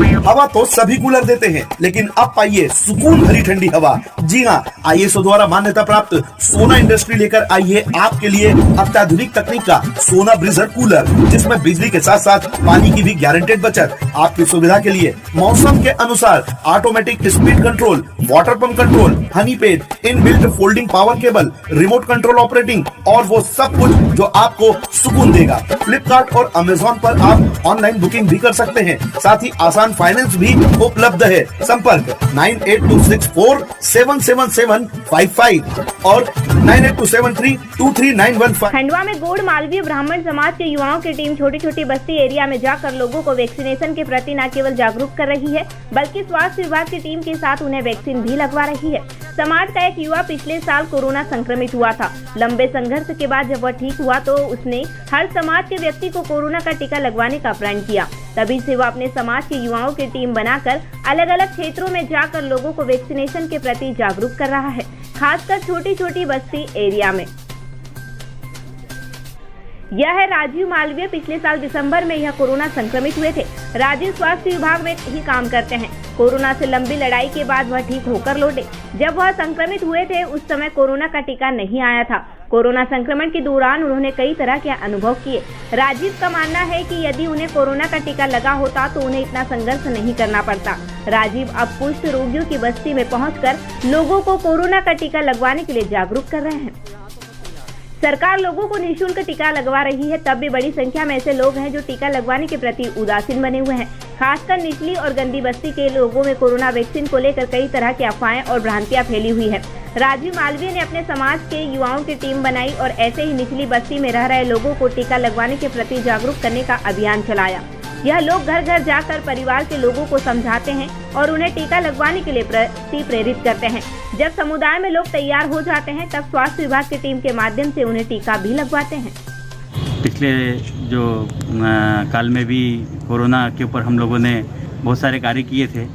हवा तो सभी कूलर देते हैं, लेकिन अब पाइए सुकून भरी ठंडी हवा। जी हाँ, ISO द्वारा मान्यता प्राप्त सोना इंडस्ट्री लेकर आई है आपके लिए अत्याधुनिक तकनीक का सोना ब्रीजर कूलर, जिसमें बिजली के साथ साथ पानी की भी गारंटेड बचत। आपकी सुविधा के लिए मौसम के अनुसार automatic speed control, water pump control, Honey paid, inbuilt folding power cable, remote control operating और वो सब कुछ जो आपको सुकून देगा। फ्लिपकार्ट और अमेजॉन पर आप ऑनलाइन बुकिंग भी कर सकते हैं, साथ ही आसान फाइनेंस भी उपलब्ध है। संपर्क 9826477755 और 9827323915। खंडवा में गौड़ मालवीय ब्राह्मण समाज के युवाओं की टीम छोटी छोटी बस्ती एरिया में जाकर लोगों को वैक्सीनेशन के प्रति न केवल जागरूक कर रही है, बल्कि स्वास्थ्य विभाग की टीम के साथ उन्हें वैक्सीन भी लगवा रही है। समाज का एक युवा पिछले साल कोरोना संक्रमित हुआ था। लंबे संघर्ष के बाद जब वह ठीक हुआ तो उसने हर समाज के व्यक्ति को कोरोना का टीका लगवाने का प्रण किया। तभी से वह अपने समाज के युवाओं की टीम बनाकर अलग अलग क्षेत्रों में जाकर लोगों को वैक्सीनेशन के प्रति जागरूक कर रहा है, खासकर छोटी छोटी बस्ती एरिया में। यह है राजीव मालवीय। पिछले साल दिसंबर में यह कोरोना संक्रमित हुए थे। राजीव स्वास्थ्य विभाग में ही काम करते हैं। कोरोना से लंबी लड़ाई के बाद वह ठीक होकर लौटे। जब वह संक्रमित हुए थे उस समय कोरोना का टीका नहीं आया था। कोरोना संक्रमण के दौरान उन्होंने कई तरह के अनुभव किए। राजीव का मानना है कि यदि उन्हें कोरोना का टीका लगा होता तो उन्हें इतना संघर्ष नहीं करना पड़ता। राजीव अब कुष्ठ रोगियों की बस्ती में पहुंचकर लोगों को कोरोना का टीका लगवाने के लिए जागरूक कर रहे हैं। सरकार लोगों को निःशुल्क टीका लगवा रही है, तब भी बड़ी संख्या में ऐसे लोग हैं जो टीका लगवाने के प्रति उदासीन बने हुए हैं। खासकर निचली और गंदी बस्ती के लोगों में कोरोना वैक्सीन को लेकर कई तरह की अफवाहें और भ्रांतियां फैली हुई है। राजीव मालवीय ने अपने समाज के युवाओं की टीम बनाई और ऐसे ही निचली बस्ती में रह रहे लोगों को टीका लगवाने के प्रति जागरूक करने का अभियान चलाया। यह लोग घर घर जाकर परिवार के लोगों को समझाते हैं और उन्हें टीका लगवाने के लिए प्रेरित करते हैं। जब समुदाय में लोग तैयार हो जाते हैं तब स्वास्थ्य विभाग की टीम के माध्यम से उन्हें टीका भी लगवाते हैं। पिछले जो काल में भी कोरोना के ऊपर हम लोगों ने बहुत सारे कार्य किए थे।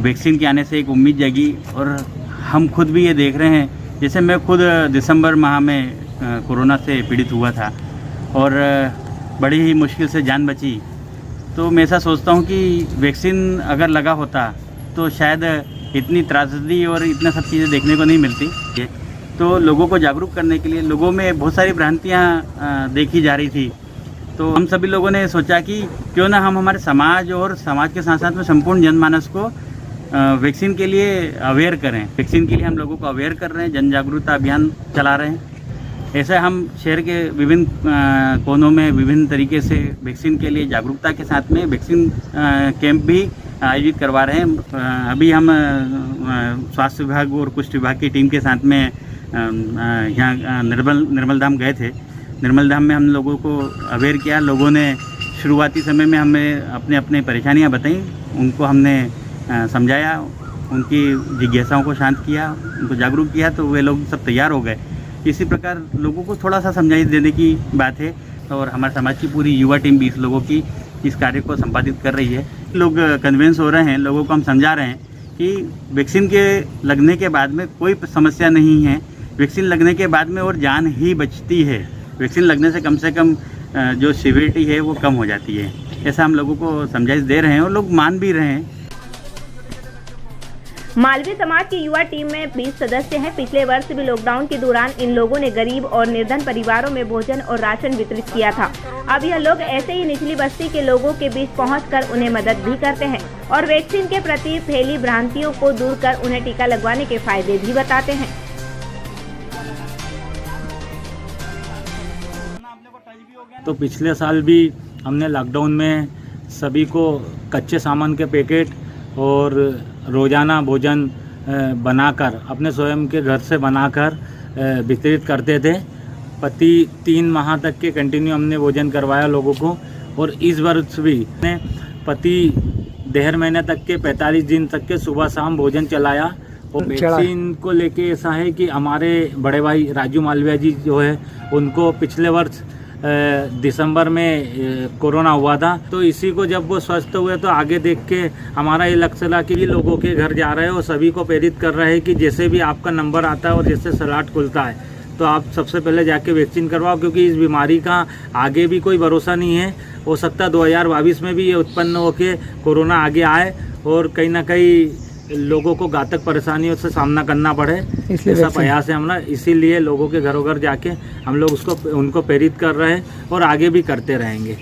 वैक्सीन के आने से एक उम्मीद जगी और हम खुद भी ये देख रहे हैं, जैसे मैं खुद दिसंबर माह में कोरोना से पीड़ित हुआ था और बड़ी ही मुश्किल से जान बची। तो मैं ऐसा सोचता हूँ कि वैक्सीन अगर लगा होता तो शायद इतनी त्रासदी और इतना सब चीज़ें देखने को नहीं मिलती। तो लोगों को जागरूक करने के लिए लोगों में बहुत सारी भ्रांतियाँ देखी जा रही थी। तो हम सभी लोगों ने सोचा कि क्यों ना हम हमारे समाज और समाज के साथ साथ में संपूर्ण जनमानस को वैक्सीन के लिए अवेयर करें। वैक्सीन के लिए हम लोगों को अवेयर कर रहे हैं, जन जागरूकता अभियान चला रहे हैं। ऐसे हम शहर के विभिन्न कोनों में विभिन्न तरीके से वैक्सीन के लिए जागरूकता के साथ में वैक्सीन कैंप भी आयोजित करवा रहे हैं। अभी हम स्वास्थ्य विभाग और कुष्ठ विभाग की टीम के साथ में यहाँ निर्मल धाम गए थे। निर्मल धाम में हम लोगों को अवेयर किया। लोगों ने शुरुआती समय में हमें अपने अपने परेशानियाँ बताई, उनको हमने समझाया, उनकी जिज्ञासाओं को शांत किया, उनको जागरूक किया, तो वे लोग सब तैयार हो गए। इसी प्रकार लोगों को थोड़ा सा समझाई देने की बात है और हमारे समाज की पूरी युवा टीम 20 लोगों की इस कार्य को संपादित कर रही है। लोग कन्विंस हो रहे हैं, लोगों को हम समझा रहे हैं कि वैक्सीन के लगने के बाद में कोई समस्या नहीं है। वैक्सीन लगने के बाद में और जान ही बचती है। वैक्सीन लगने से कम जो सीवियरिटी है वो कम हो जाती है। ऐसा हम लोगों को समझाइश दे रहे हैं और लोग मान भी रहे हैं। मालवीय समाज की युवा टीम में 20 सदस्य हैं। पिछले वर्ष भी लॉकडाउन के दौरान इन लोगों ने गरीब और निर्धन परिवारों में भोजन और राशन वितरित किया था। अब यह लोग ऐसे ही निचली बस्ती के लोगों के बीच पहुंचकर उन्हें मदद भी करते हैं और वैक्सीन के प्रति फैली भ्रांतियों को दूर कर उन्हें टीका लगवाने के फायदे भी बताते हैं। तो पिछले साल भी हमने लॉकडाउन में सभी को कच्चे सामान के पैकेट और रोज़ाना भोजन बनाकर अपने स्वयं के घर से बनाकर वितरित करते थे। 3 माह तक के कंटिन्यू हमने भोजन करवाया लोगों को और इस वर्ष भी ने 1.5 महीने तक के 45 दिन तक के सुबह शाम भोजन चलाया। और वैक्सीन को लेके ऐसा है कि हमारे बड़े भाई राजू मालवीय जी जो है उनको पिछले वर्ष दिसंबर में कोरोना हुआ था। तो इसी को जब वो स्वस्थ हुए तो आगे देख के हमारा ये लक्ष्य था कि लोगों के घर जा रहे हैं और सभी को प्रेरित कर रहे हैं कि जैसे भी आपका नंबर आता है और जैसे स्लॉट खुलता है तो आप सबसे पहले जाके वैक्सीन करवाओ, क्योंकि इस बीमारी का आगे भी कोई भरोसा नहीं है। हो सकता है 2022 में भी ये उत्पन्न होकर कोरोना आगे आए और कहीं ना कहीं लोगों को घातक परेशानियों से सामना करना पड़े। ऐसा प्रयास है हमारा, इसीलिए लोगों के घरों घर जाके हम लोग उनको प्रेरित कर रहे हैं और आगे भी करते रहेंगे।